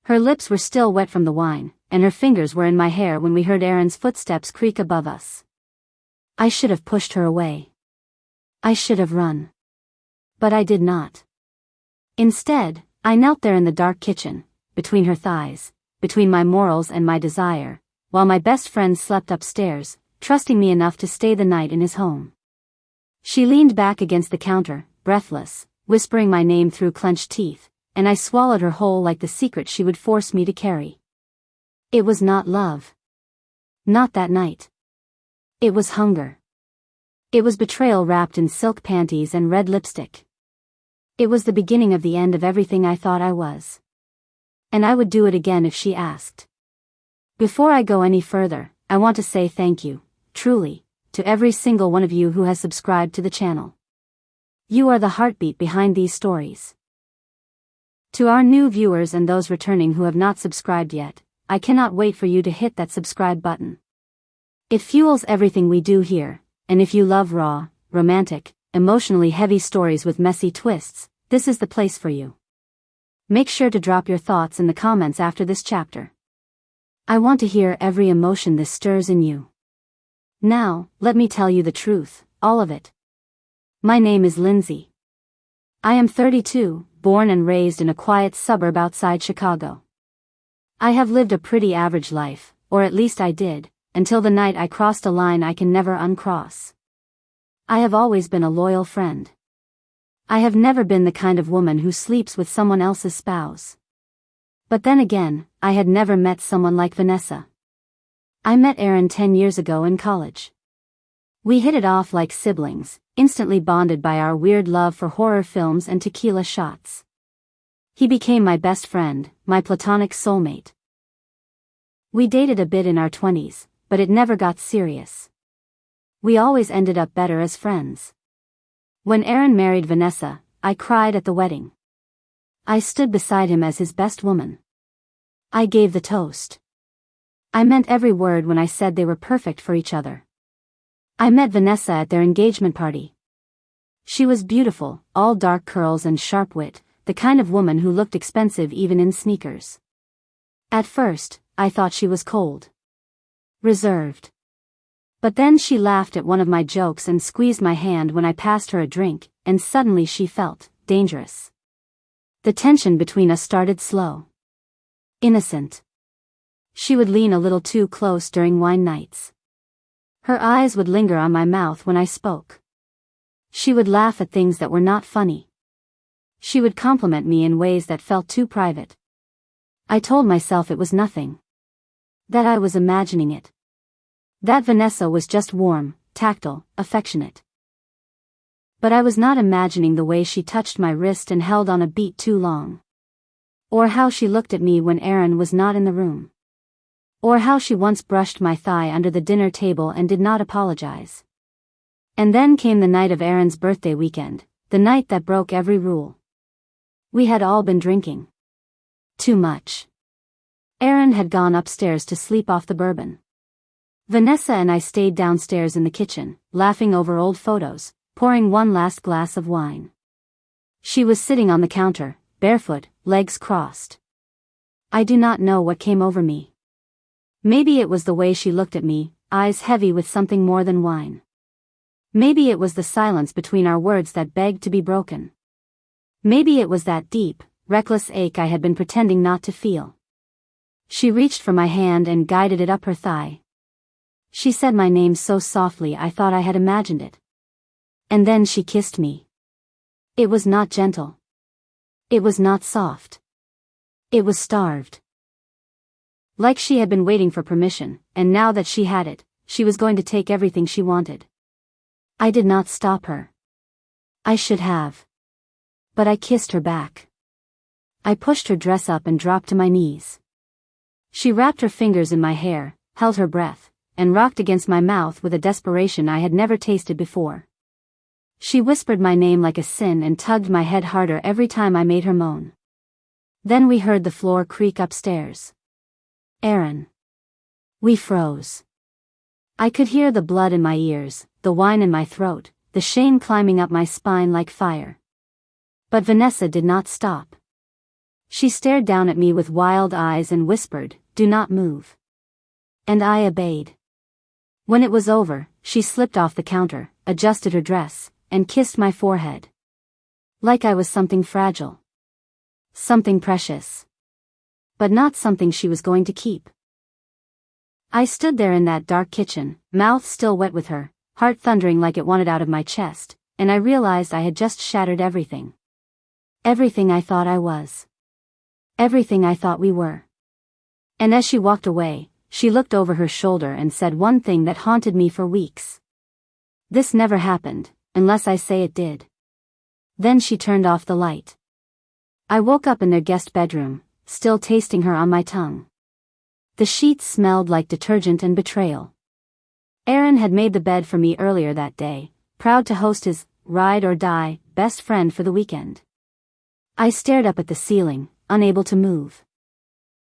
Her lips were still wet from the wine, and her fingers were in my hair when we heard Aaron's footsteps creak above us. I should have pushed her away. I should have run. But I did not. Instead, I knelt there in the dark kitchen, between her thighs, between my morals and my desire, while my best friend slept upstairs, trusting me enough to stay the night in his home. She leaned back against the counter, breathless, whispering my name through clenched teeth, and I swallowed her whole like the secret she would force me to carry. It was not love. Not that night. It was hunger. It was betrayal wrapped in silk panties and red lipstick. It was the beginning of the end of everything I thought I was. And I would do it again if she asked. Before I go any further, I want to say thank you, truly, to every single one of you who has subscribed to the channel. You are the heartbeat behind these stories. To our new viewers and those returning who have not subscribed yet, I cannot wait for you to hit that subscribe button. It fuels everything we do here, and if you love raw, romantic, emotionally heavy stories with messy twists, this is the place for you. Make sure to drop your thoughts in the comments after this chapter. I want to hear every emotion this stirs in you. Now, let me tell you the truth, all of it. My name is Lindsay. I am 32, born and raised in a quiet suburb outside Chicago. I have lived a pretty average life, or at least I did, until the night I crossed a line I can never uncross. I have always been a loyal friend. I have never been the kind of woman who sleeps with someone else's spouse. But then again, I had never met someone like Vanessa. I met Aaron 10 years ago in college. We hit it off like siblings, instantly bonded by our weird love for horror films and tequila shots. He became my best friend, my platonic soulmate. We dated a bit in our 20s, but it never got serious. We always ended up better as friends. When Aaron married Vanessa, I cried at the wedding. I stood beside him as his best woman. I gave the toast. I meant every word when I said they were perfect for each other. I met Vanessa at their engagement party. She was beautiful, all dark curls and sharp wit, the kind of woman who looked expensive even in sneakers. At first, I thought she was cold. Reserved. But then she laughed at one of my jokes and squeezed my hand when I passed her a drink, and suddenly she felt dangerous. The tension between us started slow. Innocent. She would lean a little too close during wine nights. Her eyes would linger on my mouth when I spoke. She would laugh at things that were not funny. She would compliment me in ways that felt too private. I told myself it was nothing. That I was imagining it. That Vanessa was just warm, tactile, affectionate. But I was not imagining the way she touched my wrist and held on a beat too long. Or how she looked at me when Aaron was not in the room. Or how she once brushed my thigh under the dinner table and did not apologize. And then came the night of Aaron's birthday weekend, the night that broke every rule. We had all been drinking. Too much. Aaron had gone upstairs to sleep off the bourbon. Vanessa and I stayed downstairs in the kitchen, laughing over old photos, pouring one last glass of wine. She was sitting on the counter, barefoot, legs crossed. I do not know what came over me. Maybe it was the way she looked at me, eyes heavy with something more than wine. Maybe it was the silence between our words that begged to be broken. Maybe it was that deep, reckless ache I had been pretending not to feel. She reached for my hand and guided it up her thigh. She said my name so softly I thought I had imagined it. And then she kissed me. It was not gentle. It was not soft. It was starved. Like she had been waiting for permission, and now that she had it, she was going to take everything she wanted. I did not stop her. I should have. But I kissed her back. I pushed her dress up and dropped to my knees. She wrapped her fingers in my hair, held her breath, and rocked against my mouth with a desperation I had never tasted before. She whispered my name like a sin and tugged my head harder every time I made her moan. Then we heard the floor creak upstairs. Aaron. We froze. I could hear the blood in my ears, the wine in my throat, the shame climbing up my spine like fire. But Vanessa did not stop. She stared down at me with wild eyes and whispered, "Do not move." And I obeyed. When it was over, she slipped off the counter, adjusted her dress, and kissed my forehead. Like I was something fragile. Something precious. But not something she was going to keep. I stood there in that dark kitchen, mouth still wet with her, heart thundering like it wanted out of my chest, and I realized I had just shattered everything. Everything I thought I was. Everything I thought we were. And as she walked away, she looked over her shoulder and said one thing that haunted me for weeks. "This never happened, unless I say it did." Then she turned off the light. I woke up in their guest bedroom, still tasting her on my tongue. The sheets smelled like detergent and betrayal. Aaron had made the bed for me earlier that day, proud to host his ride or die best friend for the weekend. I stared up at the ceiling, unable to move.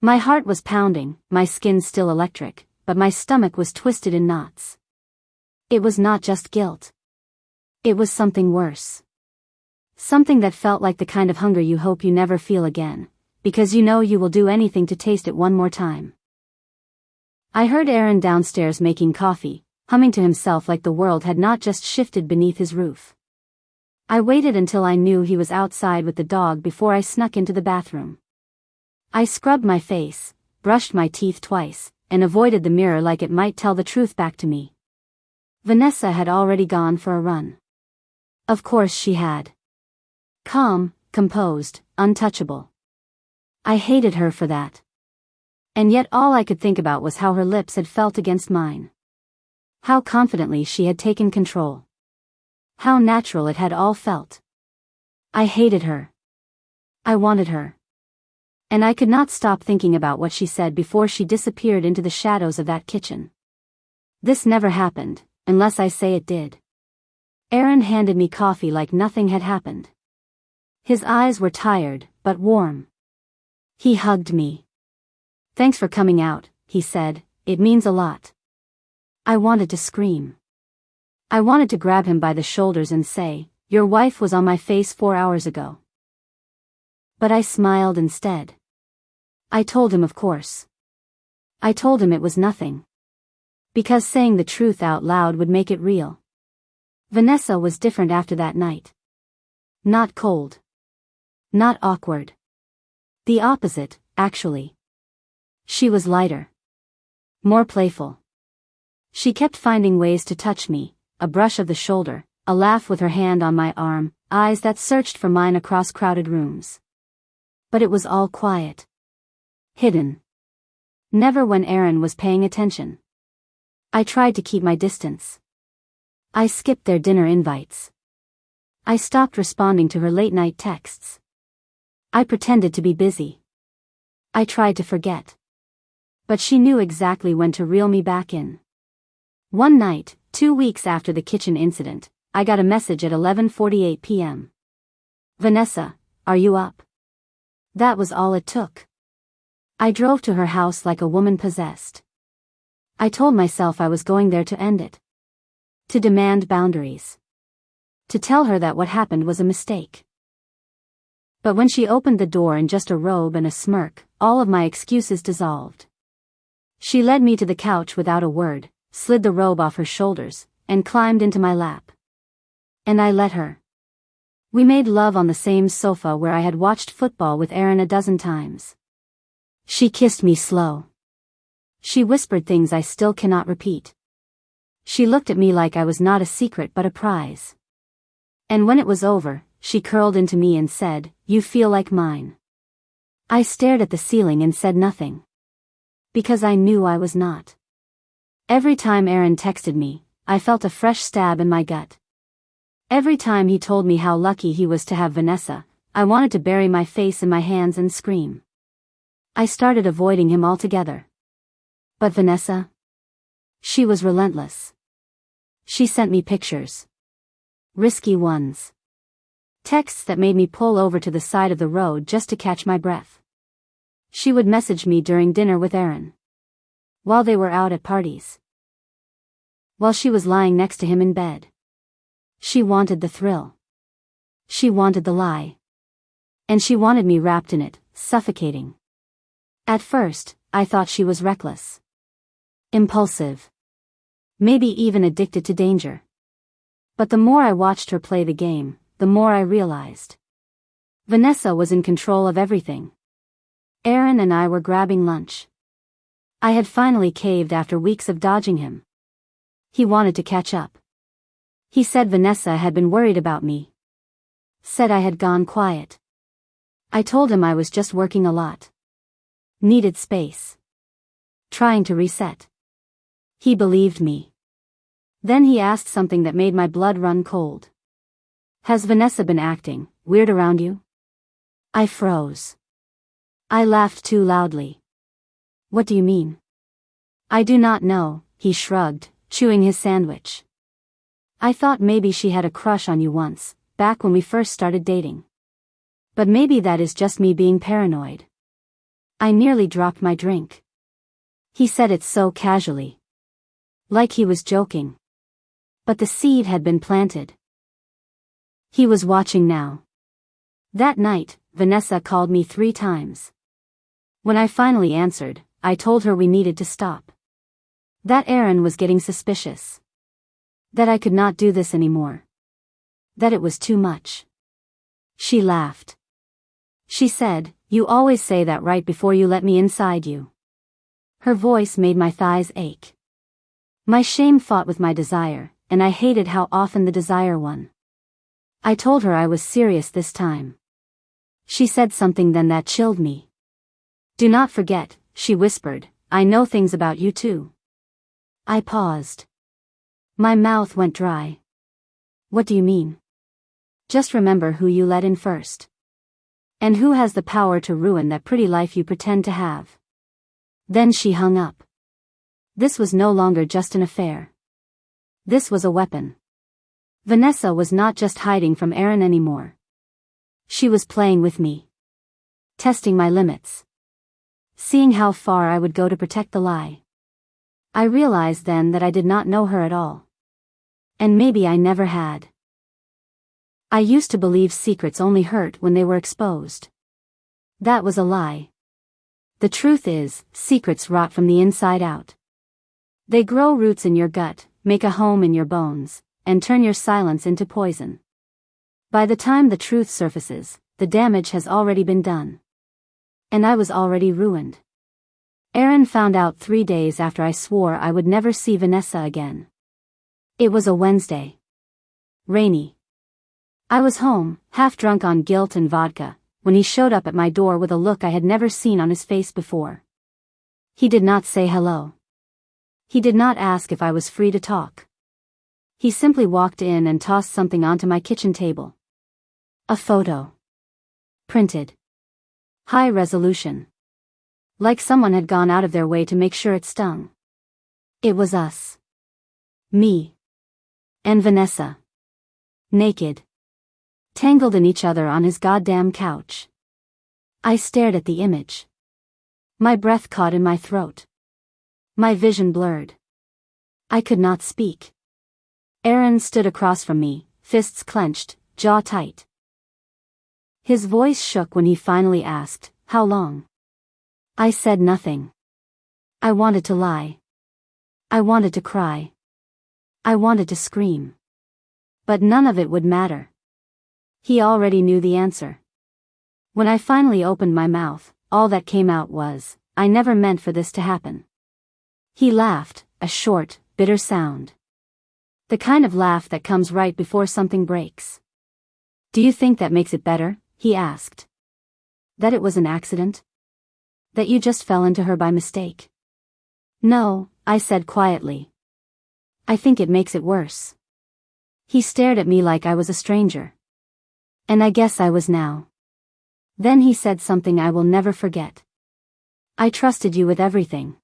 My heart was pounding, my skin still electric, but my stomach was twisted in knots. It was not just guilt. It was something worse. Something that felt like the kind of hunger you hope you never feel again, because you know you will do anything to taste it one more time. I heard Aaron downstairs making coffee, humming to himself like the world had not just shifted beneath his roof. I waited until I knew he was outside with the dog before I snuck into the bathroom. I scrubbed my face, brushed my teeth twice, and avoided the mirror like it might tell the truth back to me. Vanessa had already gone for a run. Of course she had. Calm, composed, untouchable. I hated her for that. And yet all I could think about was how her lips had felt against mine. How confidently she had taken control. How natural it had all felt. I hated her. I wanted her. And I could not stop thinking about what she said before she disappeared into the shadows of that kitchen. This never happened, unless I say it did. Aaron handed me coffee like nothing had happened. His eyes were tired, but warm. He hugged me. "Thanks for coming out," he said, "it means a lot." I wanted to scream. I wanted to grab him by the shoulders and say, "Your wife was on my face 4 hours ago." But I smiled instead. I told him, of course. I told him it was nothing. Because saying the truth out loud would make it real. Vanessa was different after that night. Not cold. Not awkward. The opposite, actually. She was lighter. More playful. She kept finding ways to touch me, a brush of the shoulder, a laugh with her hand on my arm, eyes that searched for mine across crowded rooms. But it was all quiet. Hidden. Never when Aaron was paying attention. I tried to keep my distance. I skipped their dinner invites. I stopped responding to her late-night texts. I pretended to be busy. I tried to forget. But she knew exactly when to reel me back in. One night, 2 weeks after the kitchen incident, I got a message at 11:48 p.m. "Vanessa, are you up?" That was all it took. I drove to her house like a woman possessed. I told myself I was going there to end it. To demand boundaries. To tell her that what happened was a mistake. But when she opened the door in just a robe and a smirk, all of my excuses dissolved. She led me to the couch without a word, slid the robe off her shoulders, and climbed into my lap. And I let her. We made love on the same sofa where I had watched football with Aaron a dozen times. She kissed me slow. She whispered things I still cannot repeat. She looked at me like I was not a secret but a prize. And when it was over, she curled into me and said, "You feel like mine." I stared at the ceiling and said nothing. Because I knew I was not. Every time Aaron texted me, I felt a fresh stab in my gut. Every time he told me how lucky he was to have Vanessa, I wanted to bury my face in my hands and scream. I started avoiding him altogether. But Vanessa? She was relentless. She sent me pictures. Risky ones. Texts that made me pull over to the side of the road just to catch my breath. She would message me during dinner with Aaron. While they were out at parties. While she was lying next to him in bed. She wanted the thrill. She wanted the lie. And she wanted me wrapped in it, suffocating. At first, I thought she was reckless. Impulsive. Maybe even addicted to danger. But the more I watched her play the game, the more I realized. Vanessa was in control of everything. Aaron and I were grabbing lunch. I had finally caved after weeks of dodging him. He wanted to catch up. He said Vanessa had been worried about me. Said I had gone quiet. I told him I was just working a lot. Needed space. Trying to reset. He believed me. Then he asked something that made my blood run cold. Has Vanessa been acting weird around you? I froze. I laughed too loudly. What do you mean? I do not know, he shrugged, chewing his sandwich. I thought maybe she had a crush on you once, back when we first started dating. But maybe that is just me being paranoid. I nearly dropped my drink. He said it so casually. Like he was joking. But the seed had been planted. He was watching now. That night, Vanessa called me 3 times. When I finally answered, I told her we needed to stop. That Aaron was getting suspicious. That I could not do this anymore. That it was too much. She laughed. She said, "You always say that right before you let me inside you." Her voice made my thighs ache. My shame fought with my desire, and I hated how often the desire won. I told her I was serious this time. She said something then that chilled me. "Do not forget," she whispered, "I know things about you too." I paused. My mouth went dry. What do you mean? Just remember who you let in first. And who has the power to ruin that pretty life you pretend to have. Then she hung up. This was no longer just an affair. This was a weapon. Vanessa was not just hiding from Aaron anymore. She was playing with me. Testing my limits. Seeing how far I would go to protect the lie. I realized then that I did not know her at all. And maybe I never had. I used to believe secrets only hurt when they were exposed. That was a lie. The truth is, secrets rot from the inside out. They grow roots in your gut, make a home in your bones, and turn your silence into poison. By the time the truth surfaces, the damage has already been done. And I was already ruined. Aaron found out 3 days after I swore I would never see Vanessa again. It was a Wednesday. Rainy. I was home, half drunk on guilt and vodka, when he showed up at my door with a look I had never seen on his face before. He did not say hello. He did not ask if I was free to talk. He simply walked in and tossed something onto my kitchen table. A photo. Printed. High resolution. Like someone had gone out of their way to make sure it stung. It was us. Me. And Vanessa. Naked. Tangled in each other on his goddamn couch. I stared at the image. My breath caught in my throat. My vision blurred. I could not speak. Aaron stood across from me, fists clenched, jaw tight. His voice shook when he finally asked, "How long?" I said nothing. I wanted to lie. I wanted to cry. I wanted to scream. But none of it would matter. He already knew the answer. When I finally opened my mouth, all that came out was, "I never meant for this to happen." He laughed, a short, bitter sound. The kind of laugh that comes right before something breaks. "Do you think that makes it better?" he asked. "That it was an accident? That you just fell into her by mistake?" "No," I said quietly. "I think it makes it worse." He stared at me like I was a stranger. And I guess I was now. Then he said something I will never forget. "I trusted you with everything.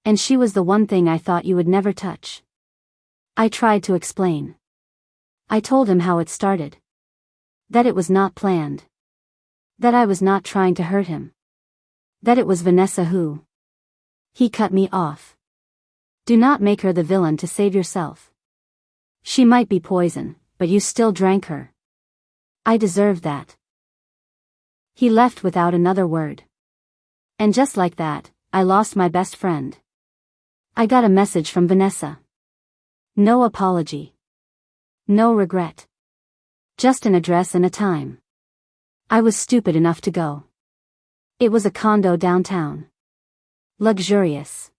And she was the one thing I thought you would never touch." I tried to explain. I told him how it started. That it was not planned. That I was not trying to hurt him. That it was Vanessa who. He cut me off. "Do not make her the villain to save yourself. She might be poison, but you still drank her. I deserved that." He left without another word. And just like that, I lost my best friend. I got a message from Vanessa. No apology. No regret. Just an address and a time. I was stupid enough to go. It was a condo downtown. Luxurious.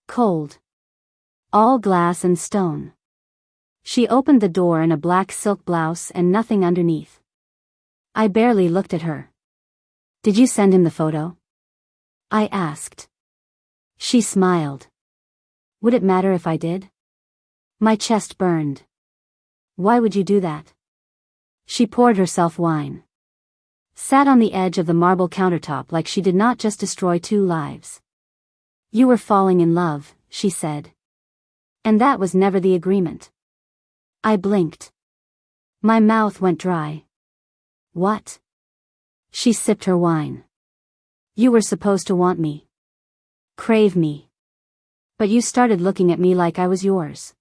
Cold. All glass and stone. She opened the door in a black silk blouse and nothing underneath. I barely looked at her. Did you send him the photo? I asked. She smiled. Would it matter if I did? My chest burned. Why would you do that? She poured herself wine. Sat on the edge of the marble countertop like she did not just destroy 2 lives. You were falling in love, she said. And that was never the agreement. I blinked. My mouth went dry. What? She sipped her wine. You were supposed to want me. Crave me. But you started looking at me like I was yours.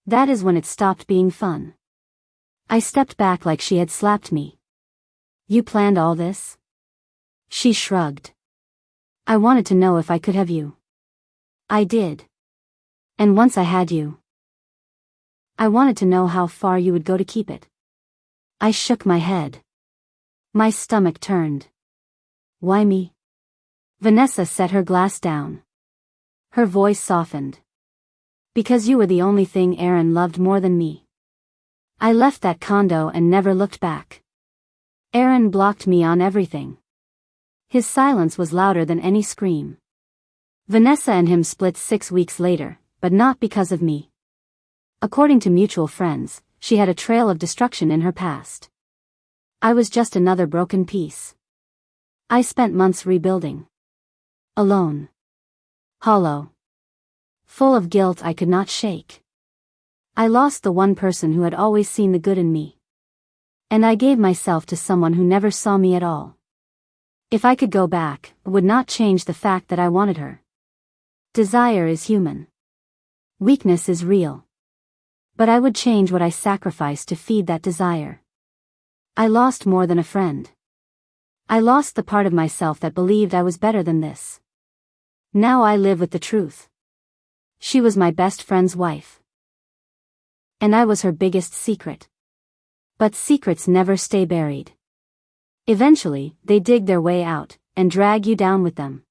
That is when it stopped being fun. I stepped back like she had slapped me. You planned all this? She shrugged. I wanted to know if I could have you. I did. And once I had you, I wanted to know how far you would go to keep it. I shook my head. My stomach turned. Why me? Vanessa set her glass down. Her voice softened. Because you were the only thing Aaron loved more than me. I left that condo and never looked back. Aaron blocked me on everything. His silence was louder than any scream. Vanessa and him split 6 weeks later, but not because of me. According to mutual friends, she had a trail of destruction in her past. I was just another broken piece. I spent months rebuilding. Alone. Hollow. Full of guilt I could not shake. I lost the one person who had always seen the good in me. And I gave myself to someone who never saw me at all. If I could go back, it would not change the fact that I wanted her. Desire is human. Weakness is real. But I would change what I sacrificed to feed that desire. I lost more than a friend. I lost the part of myself that believed I was better than this. Now I live with the truth. She was my best friend's wife. And I was her biggest secret. But secrets never stay buried. Eventually, they dig their way out, and drag you down with them.